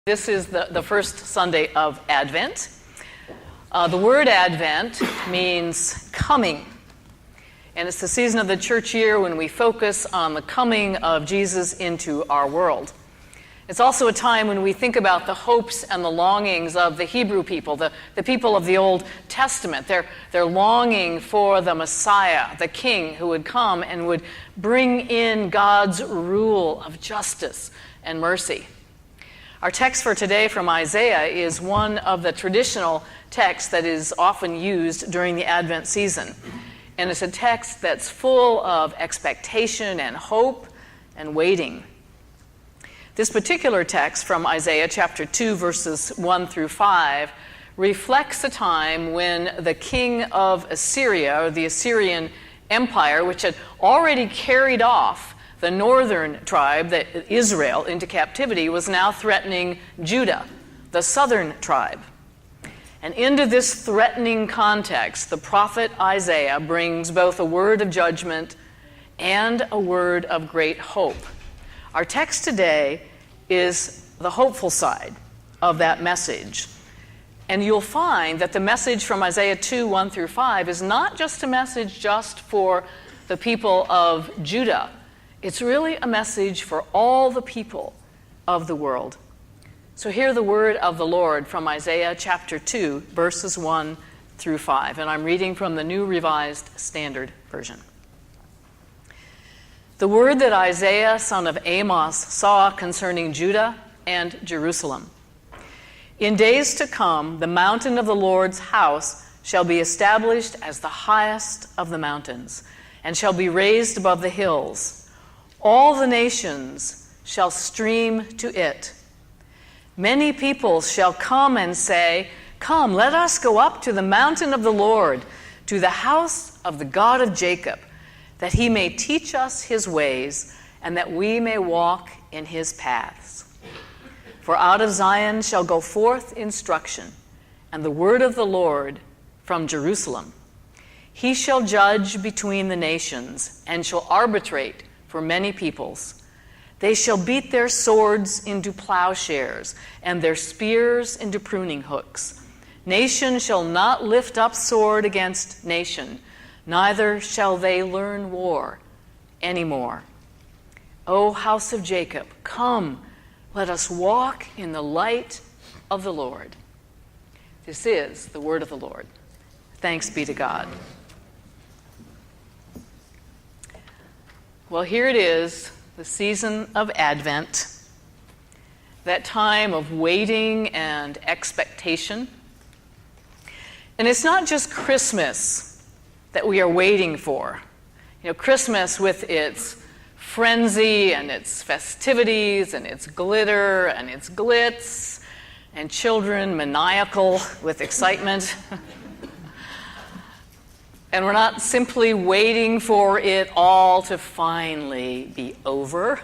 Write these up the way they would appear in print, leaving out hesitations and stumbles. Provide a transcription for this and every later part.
This is the first Sunday of Advent. The word Advent means coming. And it's the season of the church year when we focus on the coming of Jesus into our world. It's also a time when we think about the hopes and the longings of the Hebrew people, the people of the Old Testament. They're longing for the Messiah, the King, who would come and would bring in God's rule of justice and mercy. Our text for today from Isaiah is one of the traditional texts that is often used during the Advent season. And it's a text that's full of expectation and hope and waiting. This particular text from Isaiah chapter 2, verses 1 through 5, reflects a time when the king of Assyria, or the Assyrian Empire, which had already carried off the northern tribe, Israel, into captivity, was now threatening Judah, the southern tribe. And into this threatening context, the prophet Isaiah brings both a word of judgment and a word of great hope. Our text today is the hopeful side of that message. And you'll find that the message from Isaiah 2, 1 through 5 is not just a message just for the people of Judah. It's really a message for all the people of the world. So hear the word of the Lord from Isaiah chapter 2, verses 1 through 5. And I'm reading from the New Revised Standard Version. The word that Isaiah, son of Amos, saw concerning Judah and Jerusalem. In days to come, the mountain of the Lord's house shall be established as the highest of the mountains, and shall be raised above the hills. All the nations shall stream to it. Many peoples shall come and say, "Come, let us go up to the mountain of the Lord, to the house of the God of Jacob, that he may teach us his ways, and that we may walk in his paths. For out of Zion shall go forth instruction, and the word of the Lord from Jerusalem. He shall judge between the nations, and shall arbitrate for many peoples. They shall beat their swords into plowshares, and their spears into pruning hooks. Nation shall not lift up sword against nation, neither shall they learn war anymore. O house of Jacob, come, let us walk in the light of the Lord." This is the word of the Lord. Thanks be to God. Well, here it is, the season of Advent, that time of waiting and expectation. And it's not just Christmas that we are waiting for. You know, Christmas with its frenzy and its festivities and its glitter and its glitz and children maniacal with excitement. And we're not simply waiting for it all to finally be over.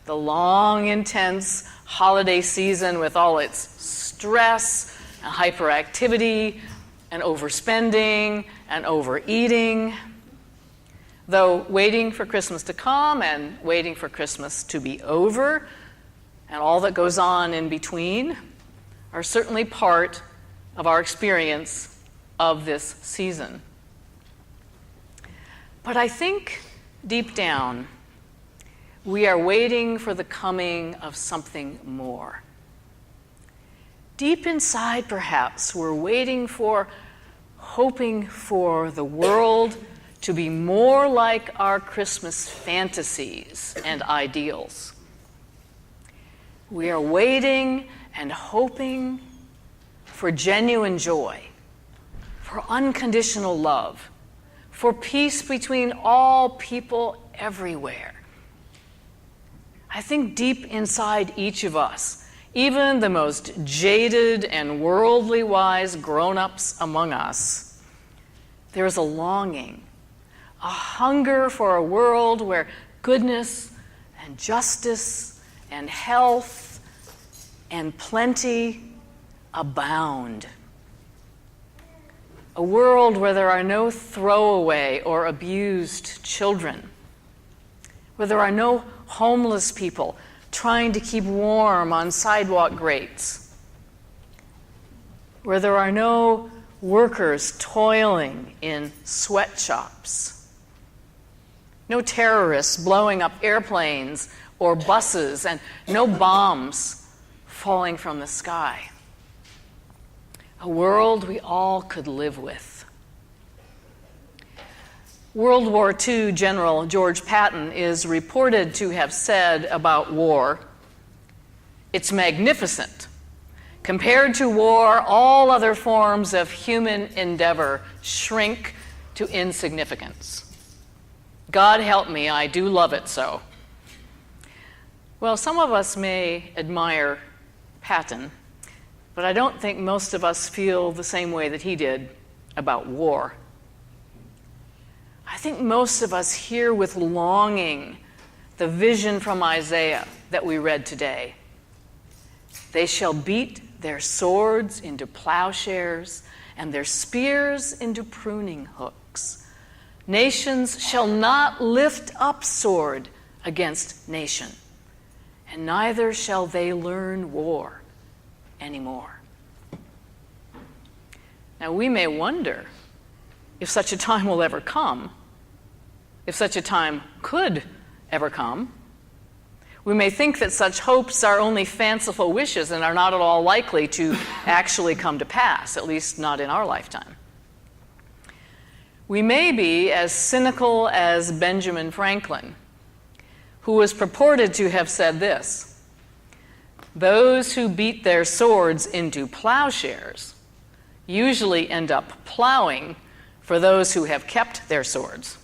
The long, intense holiday season with all its stress and hyperactivity and overspending and overeating. Though waiting for Christmas to come and waiting for Christmas to be over and all that goes on in between are certainly part of our experience of this season. But I think deep down, we are waiting for the coming of something more. Deep inside, perhaps, we're hoping for the world to be more like our Christmas fantasies and ideals. We are waiting and hoping for genuine joy, for unconditional love, for peace between all people everywhere. I think deep inside each of us, even the most jaded and worldly wise grown-ups among us, there is a longing, a hunger for a world where goodness and justice and health and plenty abound. A world where there are no throwaway or abused children, where there are no homeless people trying to keep warm on sidewalk grates, where there are no workers toiling in sweatshops, no terrorists blowing up airplanes or buses, and no bombs falling from the sky. A world we all could live with. World War II General George Patton is reported to have said about war, "It's magnificent. Compared to war, all other forms of human endeavor shrink to insignificance. God help me, I do love it so." Well, some of us may admire Patton, but I don't think most of us feel the same way that he did about war. I think most of us hear with longing the vision from Isaiah that we read today. They shall beat their swords into plowshares and their spears into pruning hooks. Nations shall not lift up sword against nation, and neither shall they learn war anymore. Now, we may wonder if such a time will ever come, if such a time could ever come. We may think that such hopes are only fanciful wishes and are not at all likely to actually come to pass, at least not in our lifetime. We may be as cynical as Benjamin Franklin, who was purported to have said this: "Those who beat their swords into plowshares usually end up plowing for those who have kept their swords."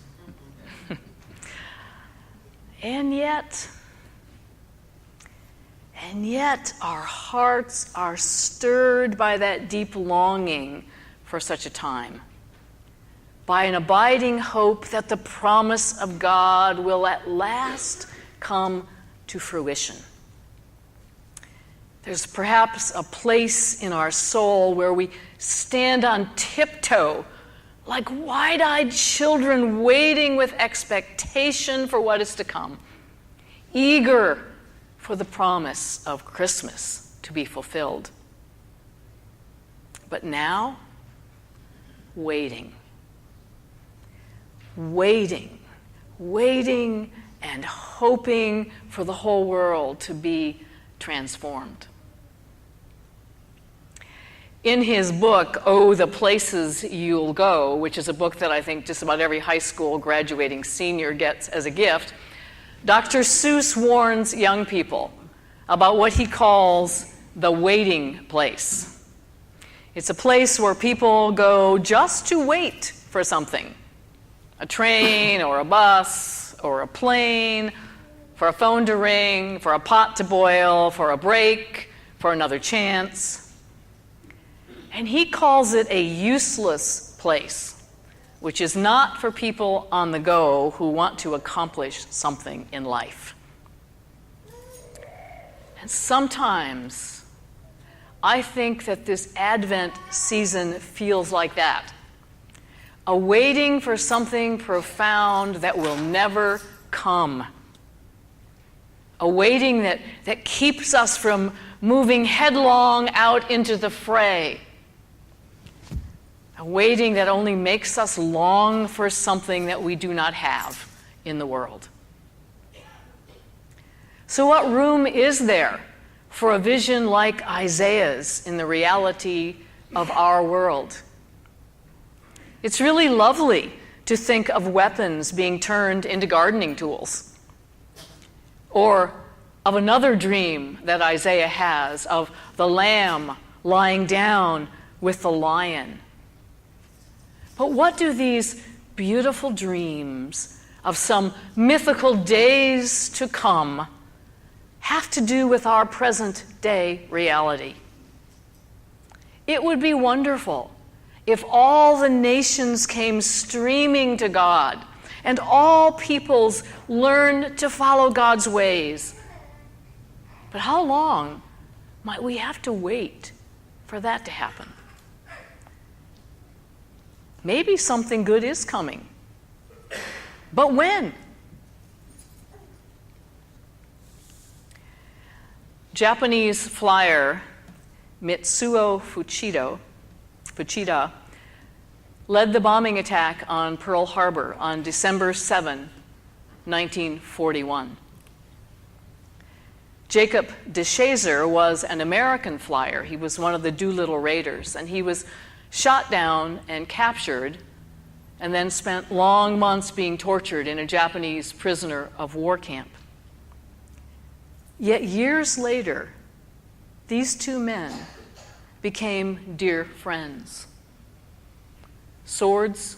And yet our hearts are stirred by that deep longing for such a time, by an abiding hope that the promise of God will at last come to fruition. There's perhaps a place in our soul where we stand on tiptoe, like wide-eyed children waiting with expectation for what is to come, eager for the promise of Christmas to be fulfilled. But now, waiting, and hoping for the whole world to be transformed. In his book, Oh, the Places You'll Go, which is a book that I think just about every high school graduating senior gets as a gift, Dr. Seuss warns young people about what he calls the waiting place. It's a place where people go just to wait for something: a train or a bus or a plane, for a phone to ring, for a pot to boil, for a break, for another chance. And he calls it a useless place, which is not for people on the go who want to accomplish something in life. And sometimes I think that this Advent season feels like that, a waiting for something profound that will never come, a waiting that keeps us from moving headlong out into the fray, a waiting that only makes us long for something that we do not have in the world. So what room is there for a vision like Isaiah's in the reality of our world? It's really lovely to think of weapons being turned into gardening tools, or of another dream that Isaiah has of the lamb lying down with the lion. But what do these beautiful dreams of some mythical days to come have to do with our present day reality? It would be wonderful if all the nations came streaming to God and all peoples learned to follow God's ways. But how long might we have to wait for that to happen? Maybe something good is coming. But when? Japanese flyer Mitsuo Fuchida led the bombing attack on Pearl Harbor on December 7, 1941. Jacob DeShazer was an American flyer. He was one of the Doolittle Raiders, and he was shot down and captured and then spent long months being tortured in a Japanese prisoner of war camp. Yet years later, these two men became dear friends. Swords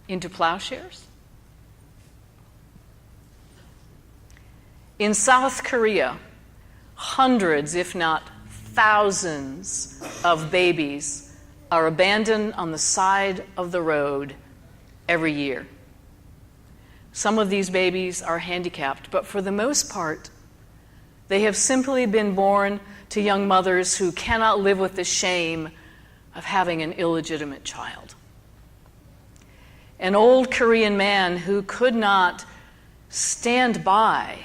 into plowshares? In South Korea, hundreds, if not thousands, of babies are abandoned on the side of the road every year. Some of these babies are handicapped, but for the most part, they have simply been born to young mothers who cannot live with the shame of having an illegitimate child. An old Korean man who could not stand by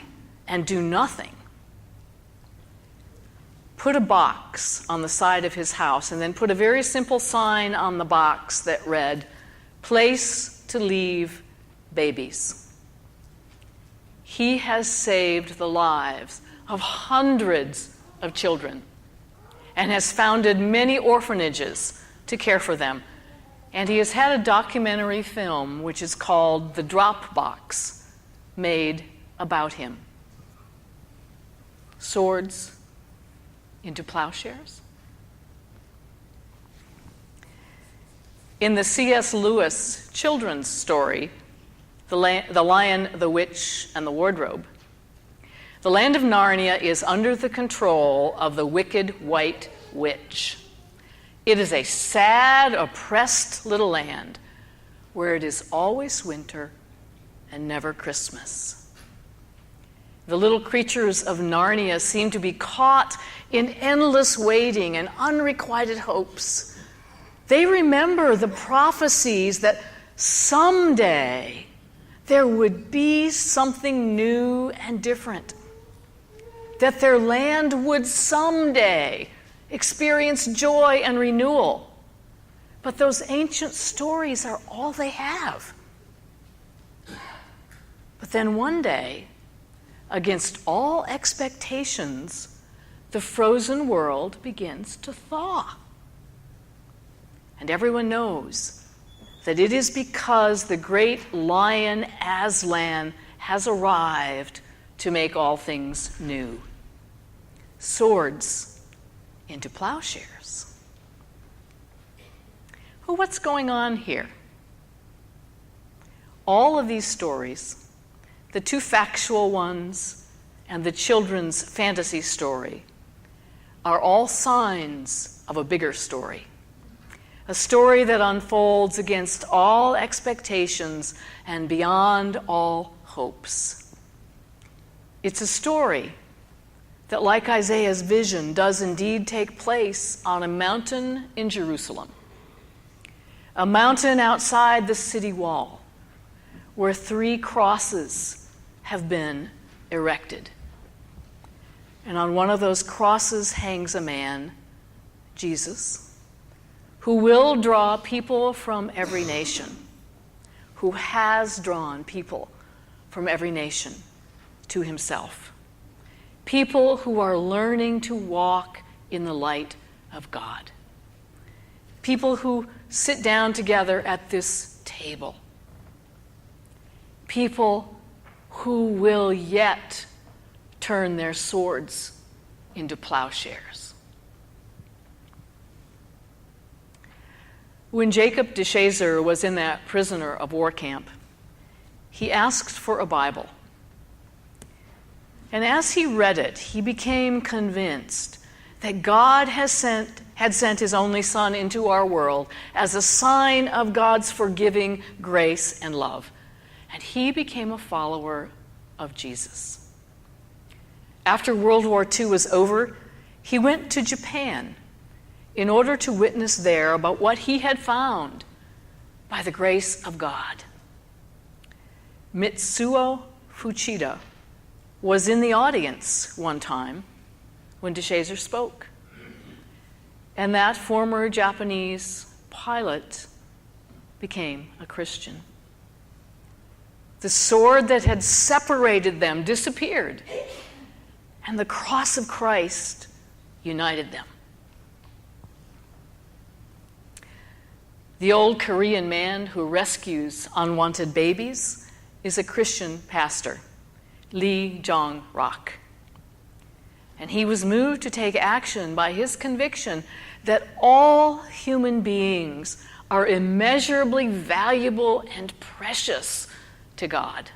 and do nothing put a box on the side of his house and then put a very simple sign on the box that read, "Place to leave babies." He has saved the lives of hundreds of children and has founded many orphanages to care for them. And he has had a documentary film which is called The Drop Box made about him. Swords into plowshares? In the C.S. Lewis children's story, The Lion, the Witch, and the Wardrobe, the land of Narnia is under the control of the wicked White Witch. It is a sad, oppressed little land where it is always winter and never Christmas. The little creatures of Narnia seem to be caught in endless waiting and unrequited hopes. They remember the prophecies that someday there would be something new and different, that their land would someday experience joy and renewal. But those ancient stories are all they have. But then one day, against all expectations, the frozen world begins to thaw. And everyone knows that it is because the great lion Aslan has arrived to make all things new. Swords into plowshares. Well, what's going on here? All of these stories, the two factual ones and the children's fantasy story, are all signs of a bigger story. A story that unfolds against all expectations and beyond all hopes. It's a story that, like Isaiah's vision, does indeed take place on a mountain in Jerusalem. A mountain outside the city wall, where 3 crosses have been erected. And on one of those crosses hangs a man, Jesus, who will draw people from every nation, who has drawn people from every nation to himself. People who are learning to walk in the light of God. People who sit down together at this table. People who will yet turn their swords into plowshares. When Jacob DeShazer was in that prisoner of war camp, he asked for a Bible. And as he read it, he became convinced that God had sent his only Son into our world as a sign of God's forgiving grace and love. And he became a follower of Jesus. After World War II was over, he went to Japan in order to witness there about what he had found by the grace of God. Mitsuo Fuchida was in the audience one time when DeShazer spoke. And that former Japanese pilot became a Christian. The sword that had separated them disappeared, and the cross of Christ united them. The old Korean man who rescues unwanted babies is a Christian pastor, Lee Jongewaard. And he was moved to take action by his conviction that all human beings are immeasurably valuable and precious to God.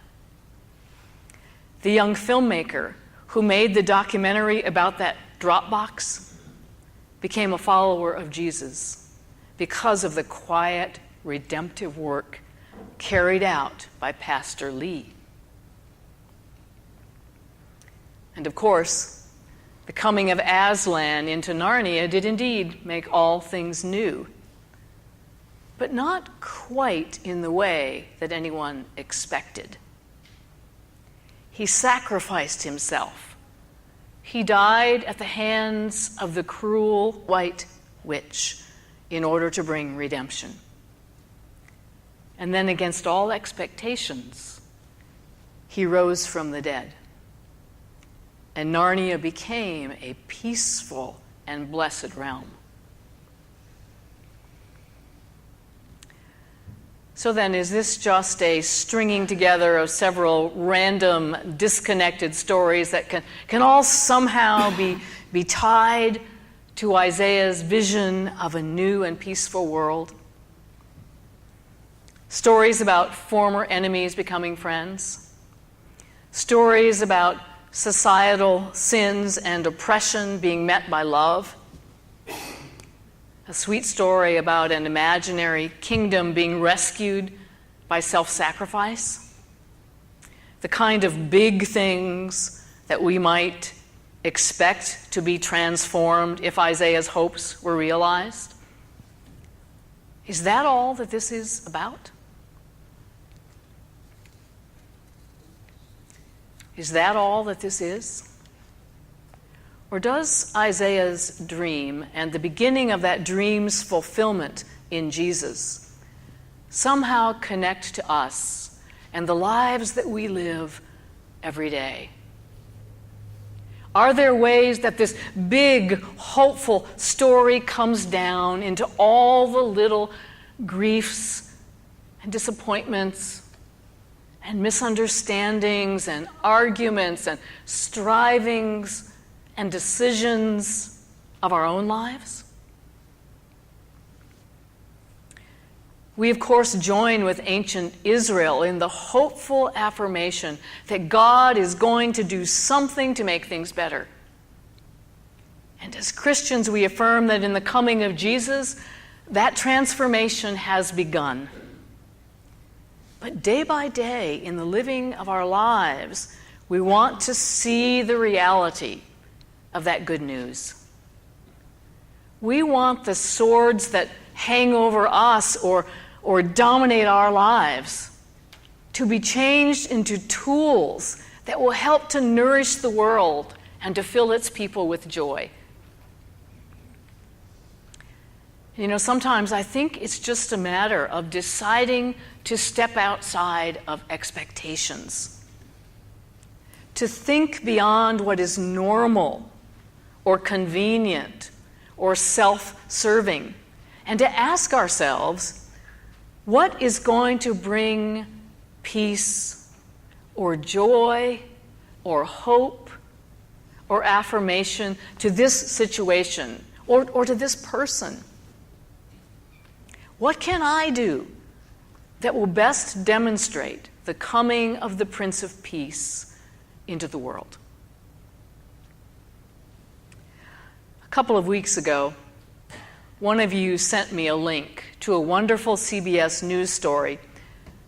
The young filmmaker who made the documentary about that Dropbox became a follower of Jesus because of the quiet, redemptive work carried out by Pastor Lee. And of course, the coming of Aslan into Narnia did indeed make all things new, but not quite in the way that anyone expected. He sacrificed himself. He died at the hands of the cruel white witch in order to bring redemption. And then, against all expectations, he rose from the dead. And Narnia became a peaceful and blessed realm. So then, is this just a stringing together of several random, disconnected stories that can all somehow be tied to Isaiah's vision of a new and peaceful world? Stories about former enemies becoming friends? Stories about societal sins and oppression being met by love? A sweet story about an imaginary kingdom being rescued by self-sacrifice? The kind of big things that we might expect to be transformed if Isaiah's hopes were realized? Is that all that this is about? Is that all that this is? Or does Isaiah's dream and the beginning of that dream's fulfillment in Jesus somehow connect to us and the lives that we live every day? Are there ways that this big, hopeful story comes down into all the little griefs and disappointments and misunderstandings and arguments and strivings and decisions of our own lives? We, of course, join with ancient Israel in the hopeful affirmation that God is going to do something to make things better. And as Christians, we affirm that in the coming of Jesus, that transformation has begun. But day by day, in the living of our lives, we want to see the reality of that good news. We want the swords that hang over us or dominate our lives to be changed into tools that will help to nourish the world and to fill its people with joy. You know, sometimes I think it's just a matter of deciding to step outside of expectations, to think beyond what is normal or convenient or self-serving, and to ask ourselves, what is going to bring peace or joy or hope or affirmation to this situation or to this person? What can I do that will best demonstrate the coming of the Prince of Peace into the world? A couple of weeks ago, one of you sent me a link to a wonderful CBS News story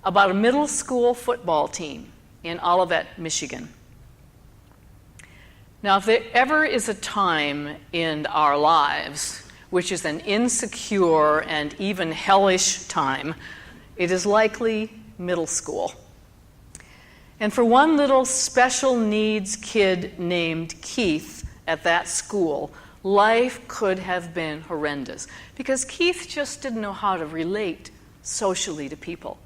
about a middle school football team in Olivet, Michigan. Now, if there ever is a time in our lives which is an insecure and even hellish time, it is likely middle school. And for one little special needs kid named Keith at that school, life could have been horrendous because Keith just didn't know how to relate socially to people.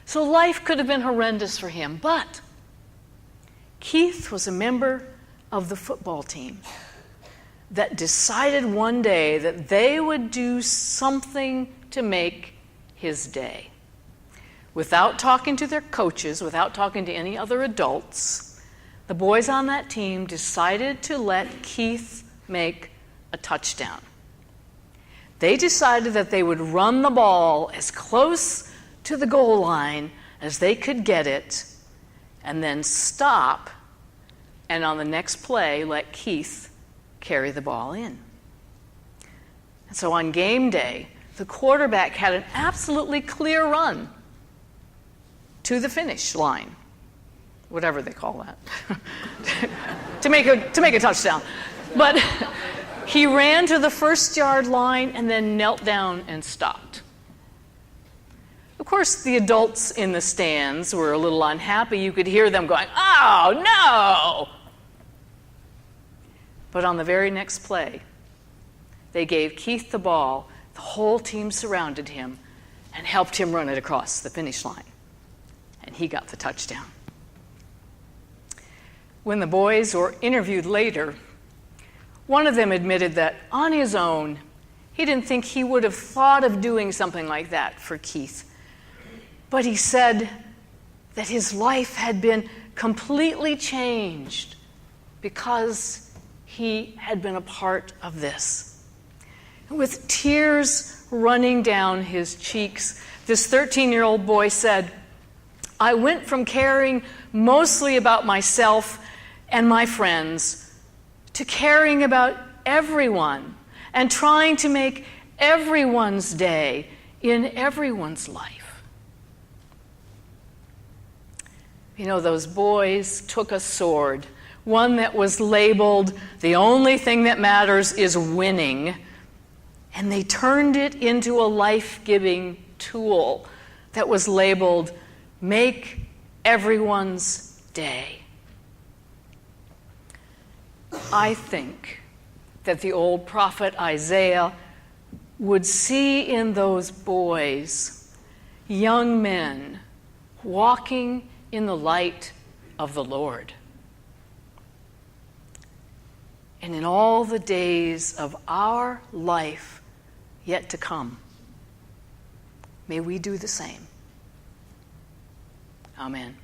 So life could have been horrendous for him, but Keith was a member of the football team that decided one day that they would do something to make his day. Without talking to their coaches, without talking to any other adults, the boys on that team decided to let Keith make a touchdown. They decided that they would run the ball as close to the goal line as they could get it, and then stop, and on the next play, let Keith carry the ball in. And so on game day, the quarterback had an absolutely clear run to the finish line, whatever they call that, to make a touchdown. But he ran to the first-yard line and then knelt down and stopped. Of course, the adults in the stands were a little unhappy. You could hear them going, "Oh, no!" But on the very next play, they gave Keith the ball. The whole team surrounded him and helped him run it across the finish line. And he got the touchdown. When the boys were interviewed later, one of them admitted that on his own, he didn't think he would have thought of doing something like that for Keith. But he said that his life had been completely changed because he had been a part of this. With tears running down his cheeks, this 13-year-old boy said, "I went from caring mostly about myself and my friends to caring about everyone and trying to make everyone's day in everyone's life." You know, those boys took a sword, one that was labeled, "The only thing that matters is winning," and they turned it into a life-giving tool that was labeled, "Make everyone's day." I think that the old prophet Isaiah would see in those boys young men walking in the light of the Lord. And in all the days of our life yet to come, may we do the same. Amen.